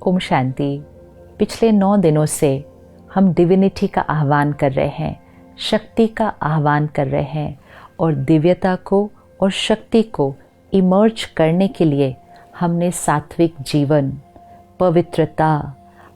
ओम शांति। पिछले 9 दिनों से हम डिविनिटी का आह्वान कर रहे हैं, शक्ति का आह्वान कर रहे हैं और दिव्यता को और शक्ति को इमर्ज करने के लिए हमने सात्विक जीवन, पवित्रता,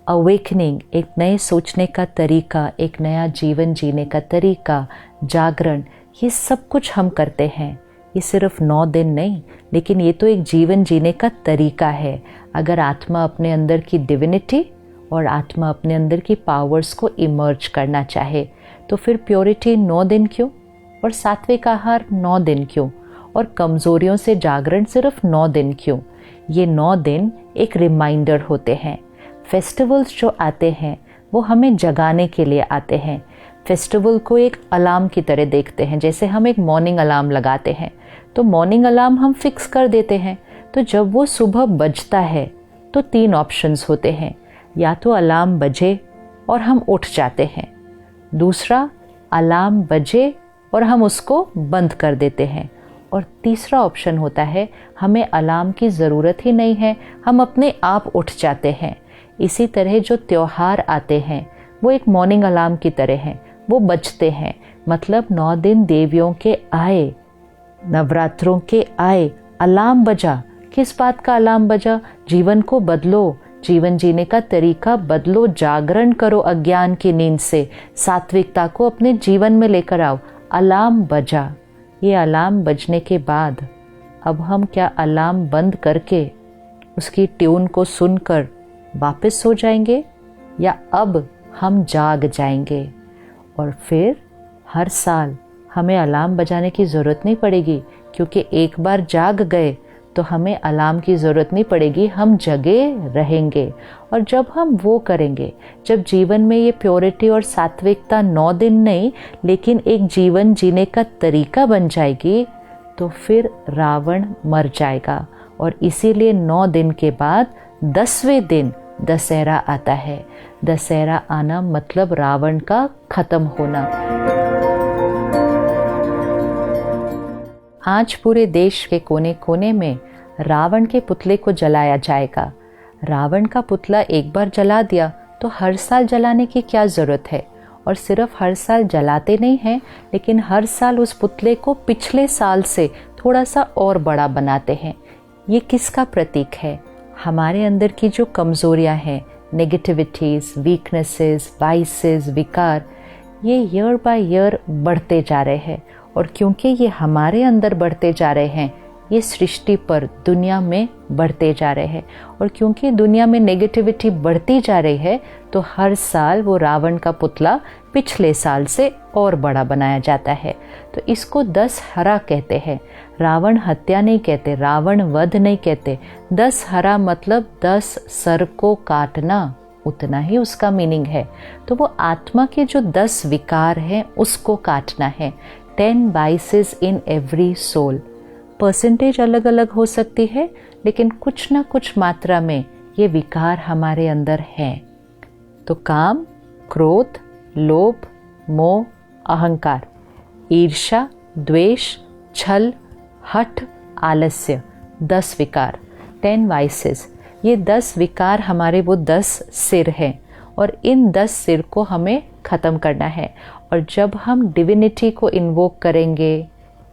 अवेकनिंग, एक नए सोचने का तरीका, एक नया जीवन जीने का तरीका, जागरण, ये सब कुछ हम करते हैं। ये सिर्फ 9 दिन नहीं, लेकिन ये तो एक जीवन जीने का तरीका है। अगर आत्मा अपने अंदर की डिविनिटी और आत्मा अपने अंदर की पावर्स को इमर्ज करना चाहे तो फिर प्योरिटी 9 दिन क्यों, और सात्विक आहार 9 दिन क्यों, और कमज़ोरियों से जागरण सिर्फ 9 दिन क्यों। ये 9 दिन एक रिमाइंडर होते हैं। फेस्टिवल्स जो आते हैं वो हमें जगाने के लिए आते हैं। फेस्टिवल को एक अलार्म की तरह देखते हैं। जैसे हम एक मॉर्निंग अलार्म लगाते हैं तो मॉर्निंग अलार्म हम फिक्स कर देते हैं, तो जब वो सुबह बजता है तो 3 ऑप्शंस होते हैं। या तो अलार्म बजे और हम उठ जाते हैं, दूसरा अलार्म बजे और हम उसको बंद कर देते हैं, और तीसरा ऑप्शन होता है हमें अलार्म की ज़रूरत ही नहीं है, हम अपने आप उठ जाते हैं। इसी तरह जो त्यौहार आते हैं वो एक मॉर्निंग अलार्म की तरह हैं, वो बजते हैं। मतलब 9 दिन देवियों के आए, नवरात्रों के आए, अलार्म बजा। किस बात का अलार्म बजा? जीवन को बदलो, जीवन जीने का तरीका बदलो, जागरण करो अज्ञान की नींद से, सात्विकता को अपने जीवन में लेकर आओ। अलार्म बजा। ये अलार्म बजने के बाद अब हम क्या अलार्म बंद करके उसकी ट्यून को सुनकर वापस सो जाएंगे, या अब हम जाग जाएंगे? और फिर हर साल हमें अलार्म बजाने की ज़रूरत नहीं पड़ेगी, क्योंकि एक बार जाग गए तो हमें अलार्म की ज़रूरत नहीं पड़ेगी, हम जगे रहेंगे। और जब हम वो करेंगे, जब जीवन में ये प्योरिटी और सात्विकता 9 दिन नहीं लेकिन एक जीवन जीने का तरीका बन जाएगी, तो फिर रावण मर जाएगा। और इसीलिए 9 दिन के बाद 10वें दिन दशहरा आता है। दशहरा आना मतलब रावण का खत्म होना। आज पूरे देश के कोने कोने में रावण के पुतले को जलाया जाएगा। रावण का पुतला एक बार जला दिया तो हर साल जलाने की क्या ज़रूरत है? और सिर्फ हर साल जलाते नहीं हैं, लेकिन हर साल उस पुतले को पिछले साल से थोड़ा सा और बड़ा बनाते हैं। ये किसका प्रतीक है? हमारे अंदर की जो कमज़ोरियाँ हैं, नेगेटिविटीज़, वीकनेसेस, वाइसेस, विकार, ये ईयर बाय ईयर बढ़ते जा रहे हैं। और क्योंकि ये हमारे अंदर बढ़ते जा रहे हैं, ये सृष्टि पर, दुनिया में बढ़ते जा रहे हैं। और क्योंकि दुनिया में नेगेटिविटी बढ़ती जा रही है, तो हर साल वो रावण का पुतला पिछले साल से और बड़ा बनाया जाता है। तो इसको दशहरा कहते हैं। रावण हत्या नहीं कहते, रावण वध नहीं कहते। दशहरा मतलब 10 सर को काटना, उतना ही उसका मीनिंग है। तो वो आत्मा के जो 10 विकार हैं उसको काटना है। 10 vices in every soul। Percentage अलग अलग हो सकती है, लेकिन कुछ ना कुछ मात्रा में ये विकार हमारे अंदर हैं। तो काम, क्रोध, लोभ, मोह, अहंकार, ईर्ष्या, द्वेष, छल, हठ, आलस्य, 10 विकार, 10 vices। ये 10 विकार हमारे वो 10 सिर हैं, और इन 10 सिर को हमें ख़त्म करना है। और जब हम डिविनिटी को इन्वोक करेंगे,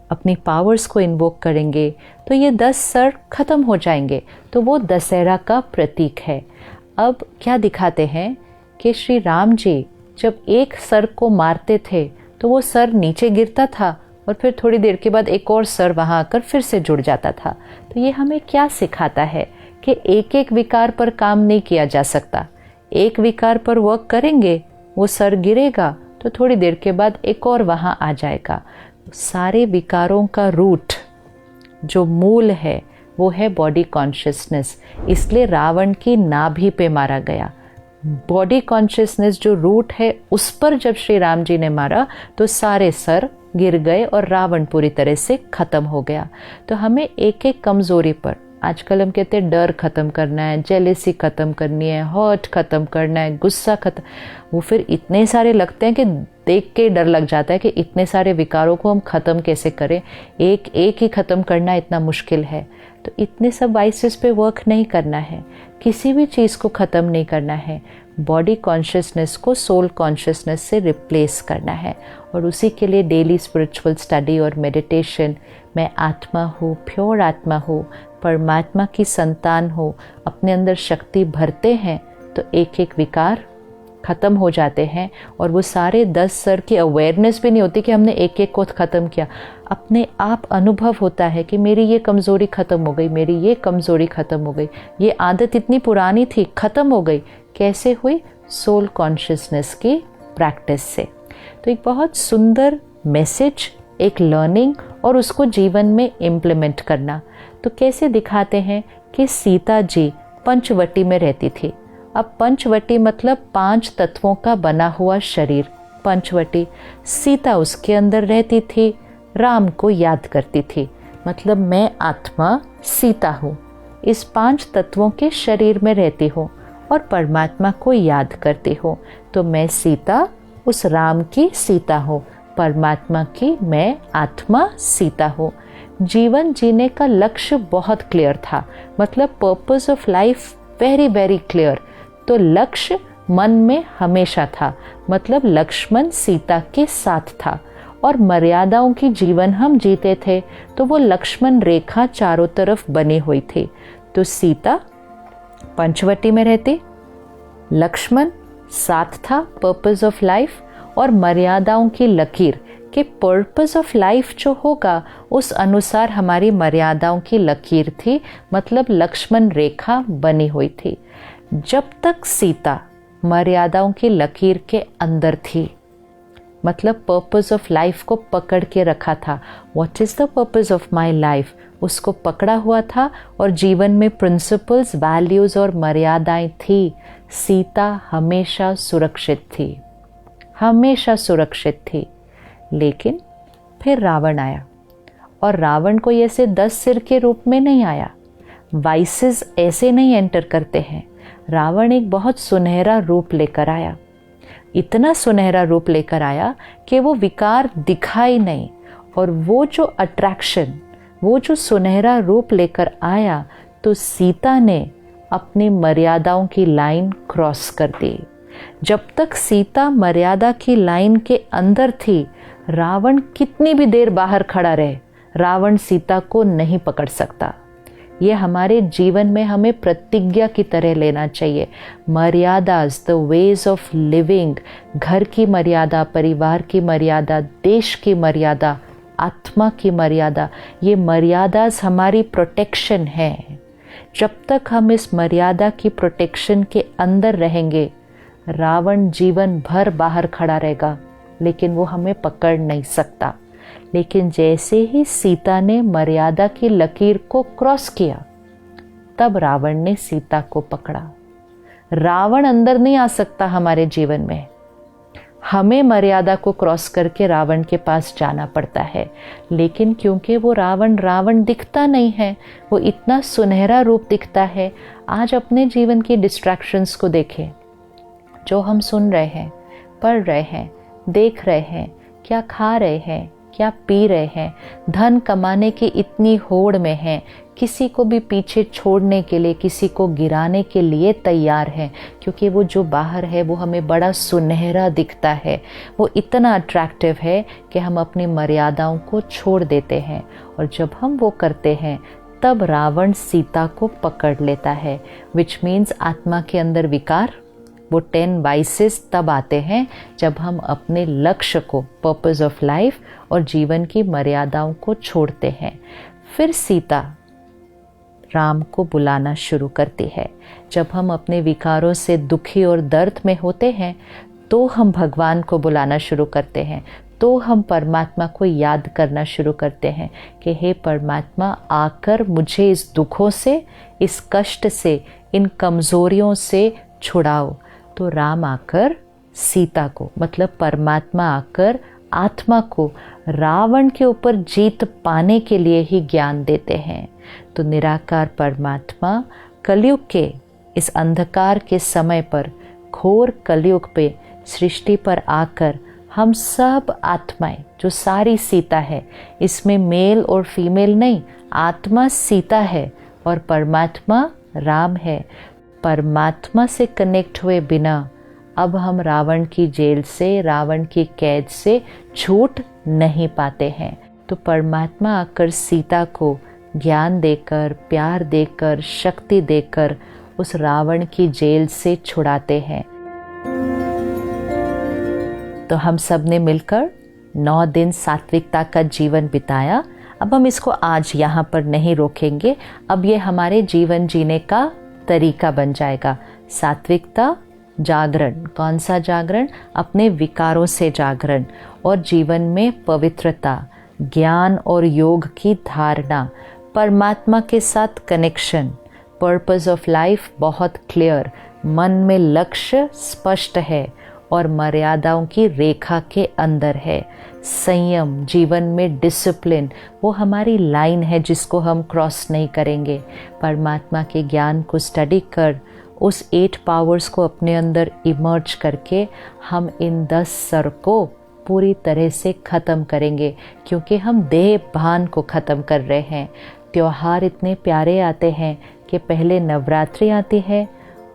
अपनी पावर्स को इन्वोक करेंगे, तो ये 10 सर ख़त्म हो जाएंगे। तो वो दशहरा का प्रतीक है। अब क्या दिखाते हैं कि श्री राम जी जब एक सर को मारते थे तो वो सर नीचे गिरता था, और फिर थोड़ी देर के बाद एक और सर वहाँ आकर फिर से जुड़ जाता था। तो ये हमें क्या सिखाता है कि एक एक विकार पर काम नहीं किया जा सकता। एक विकार पर वर्क करेंगे, वो सर गिरेगा तो थोड़ी देर के बाद एक और वहाँ आ जाएगा। सारे विकारों का रूट, जो मूल है, वो है बॉडी कॉन्शियसनेस। इसलिए रावण की नाभि पे मारा गया। बॉडी कॉन्शियसनेस जो रूट है, उस पर जब श्री राम जी ने मारा तो सारे सर गिर गए और रावण पूरी तरह से ख़त्म हो गया। तो हमें एक एक कमज़ोरी पर, आजकल हम कहते हैं डर ख़त्म करना है, जेलेसी ख़त्म करनी है, हर्ट ख़त्म करना है, गुस्सा ख़त्म, वो फिर इतने सारे लगते हैं कि देख के डर लग जाता है कि इतने सारे विकारों को हम ख़त्म कैसे करें। एक एक ही ख़त्म करना इतना मुश्किल है। तो इतने सब वाइसेस पे वर्क नहीं करना है, किसी भी चीज़ को ख़त्म नहीं करना है। बॉडी कॉन्शियसनेस को सोल कॉन्शियसनेस से रिप्लेस करना है, और उसी के लिए डेली स्पिरिचुअल स्टडी और मेडिटेशन। मैं आत्मा हूँ, प्योर आत्मा हूँ, परमात्मा की संतान हो, अपने अंदर शक्ति भरते हैं तो एक एक विकार ख़त्म हो जाते हैं। और वो सारे 10 स्तर की अवेयरनेस भी नहीं होती कि हमने एक एक को ख़त्म किया। अपने आप अनुभव होता है कि मेरी ये कमज़ोरी ख़त्म हो गई, मेरी ये कमज़ोरी ख़त्म हो गई, ये आदत इतनी पुरानी थी ख़त्म हो गई। कैसे हुई? सोल कॉन्शियसनेस की प्रैक्टिस से। तो एक बहुत सुंदर मैसेज, एक लर्निंग, और उसको जीवन में इम्प्लीमेंट करना। तो कैसे दिखाते हैं कि सीता जी पंचवटी में रहती थी। अब पंचवटी मतलब 5 तत्वों का बना हुआ शरीर, पंचवटी। सीता उसके अंदर रहती थी, राम को याद करती थी। मतलब मैं आत्मा सीता हूँ, इस 5 तत्वों के शरीर में रहती हूँ और परमात्मा को याद करती हूँ। तो मैं सीता उस राम की सीता हूँ, परमात्मा की मैं आत्मा सीता हूँ। जीवन जीने का लक्ष्य बहुत क्लियर था, मतलब purpose of life very very clear. तो लक्ष्य मन में हमेशा था, मतलब लक्ष्मण सीता के साथ था। और मर्यादाओं की जीवन हम जीते थे, तो वो लक्ष्मण रेखा चारों तरफ बनी हुई थी। तो सीता पंचवटी में रहती, लक्ष्मण साथ था, पर्पस ऑफ लाइफ, और मर्यादाओं की लकीर कि पर्पस ऑफ लाइफ जो होगा उस अनुसार हमारी मर्यादाओं की लकीर थी, मतलब लक्ष्मण रेखा बनी हुई थी। जब तक सीता मर्यादाओं की लकीर के अंदर थी, मतलब पर्पस ऑफ लाइफ को पकड़ के रखा था। What is the purpose of my life, उसको पकड़ा हुआ था, और जीवन में प्रिंसिपल्स, वैल्यूज़ और मर्यादाएं थी। सीता हमेशा सुरक्षित थी, हमेशा सुरक्षित थी। लेकिन फिर रावण आया, और रावण को ऐसे 10 सिर के रूप में नहीं आया। वाइसेस ऐसे नहीं एंटर करते हैं। रावण एक बहुत सुनहरा रूप लेकर आया, इतना सुनहरा रूप लेकर आया कि वो विकार दिखा ही नहीं। और वो जो अट्रैक्शन, वो जो सुनहरा रूप लेकर आया, तो सीता ने अपनी मर्यादाओं की लाइन क्रॉस कर दी। जब तक सीता मर्यादा की लाइन के अंदर थी, रावण कितनी भी देर बाहर खड़ा रहे, रावण सीता को नहीं पकड़ सकता। ये हमारे जीवन में हमें प्रतिज्ञा की तरह लेना चाहिए। मर्यादाज, द वेज ऑफ लिविंग, घर की मर्यादा, परिवार की मर्यादा, देश की मर्यादा, आत्मा की मर्यादा, ये मर्यादाज हमारी प्रोटेक्शन है। जब तक हम इस मर्यादा की प्रोटेक्शन के अंदर रहेंगे, रावण जीवन भर बाहर खड़ा रहेगा, लेकिन वो हमें पकड़ नहीं सकता। लेकिन जैसे ही सीता ने मर्यादा की लकीर को क्रॉस किया, तब रावण ने सीता को पकड़ा। रावण अंदर नहीं आ सकता हमारे जीवन में, हमें मर्यादा को क्रॉस करके रावण के पास जाना पड़ता है। लेकिन क्योंकि वो रावण दिखता नहीं है, वो इतना सुनहरा रूप दिखता है। आज अपने जीवन की डिस्ट्रैक्शंस को देखें, जो हम सुन रहे हैं, पढ़ रहे हैं, देख रहे हैं, क्या खा रहे हैं, क्या पी रहे हैं, धन कमाने की इतनी होड़ में हैं, किसी को भी पीछे छोड़ने के लिए, किसी को गिराने के लिए तैयार हैं, क्योंकि वो जो बाहर है वो हमें बड़ा सुनहरा दिखता है, वो इतना अट्रैक्टिव है कि हम अपनी मर्यादाओं को छोड़ देते हैं। और जब हम वो करते हैं, तब रावण सीता को पकड़ लेता है, विच मीन्स आत्मा के अंदर विकार, वो 10 वाइसेस तब आते हैं जब हम अपने लक्ष्य को, पर्पस ऑफ लाइफ और जीवन की मर्यादाओं को छोड़ते हैं। फिर सीता राम को बुलाना शुरू करती है। जब हम अपने विकारों से दुखी और दर्द में होते हैं, तो हम भगवान को बुलाना शुरू करते हैं, तो हम परमात्मा को याद करना शुरू करते हैं कि हे परमात्मा, आकर मुझे इस दुखों से, इस कष्ट से, इन कमज़ोरियों से छुड़ाओ। तो राम आकर सीता को, मतलब परमात्मा आकर आत्मा को रावण के ऊपर जीत पाने के लिए ही ज्ञान देते हैं। तो निराकार परमात्मा कलयुग के इस अंधकार के समय पर, घोर कलयुग पे सृष्टि पर आकर हम सब आत्माएं, जो सारी सीता है, इसमें मेल और फीमेल नहीं, आत्मा सीता है और परमात्मा राम है। परमात्मा से कनेक्ट हुए बिना अब हम रावण की जेल से, रावण की कैद से छूट नहीं पाते हैं। तो परमात्मा आकर सीता को ज्ञान देकर, प्यार देकर, शक्ति देकर उस रावण की जेल से छुड़ाते हैं। तो हम सब ने मिलकर 9 दिन सात्विकता का जीवन बिताया। अब हम इसको आज यहाँ पर नहीं रोकेंगे, अब ये हमारे जीवन जीने का तरीका बन जाएगा। सात्विकता, जागरण। कौन सा जागरण? अपने विकारों से जागरण, और जीवन में पवित्रता, ज्ञान और योग की धारणा, परमात्मा के साथ कनेक्शन, पर्पस ऑफ लाइफ बहुत क्लियर, मन में लक्ष्य स्पष्ट है और मर्यादाओं की रेखा के अंदर है। संयम, जीवन में डिसिप्लिन, वो हमारी लाइन है जिसको हम क्रॉस नहीं करेंगे। परमात्मा के ज्ञान को स्टडी कर उस 8 पावर्स को अपने अंदर इमर्ज करके हम इन 10 सर को पूरी तरह से ख़त्म करेंगे, क्योंकि हम देह भान को ख़त्म कर रहे हैं। त्योहार इतने प्यारे आते हैं कि पहले नवरात्रि आती है,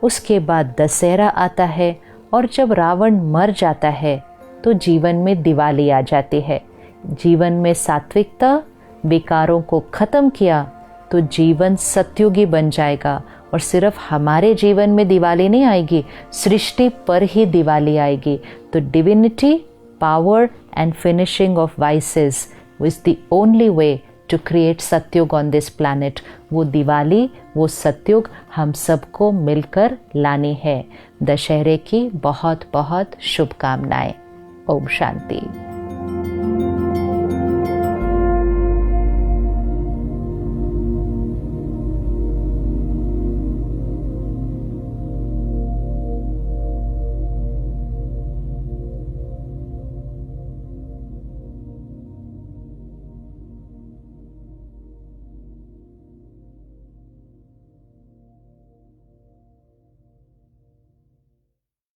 उसके बाद दशहरा आता है, और जब रावण मर जाता है तो जीवन में दिवाली आ जाती है। जीवन में सात्विकता, विकारों को ख़त्म किया तो जीवन सत्युगी बन जाएगा। और सिर्फ हमारे जीवन में दिवाली नहीं आएगी, सृष्टि पर ही दिवाली आएगी। तो divinity, power and finishing of vices is the only way to create Satyug on this planet. वो दिवाली, वो सत्युग हम सबको मिलकर लानी है। दशहरे की बहुत बहुत शुभकामनाएं। ओम शांति।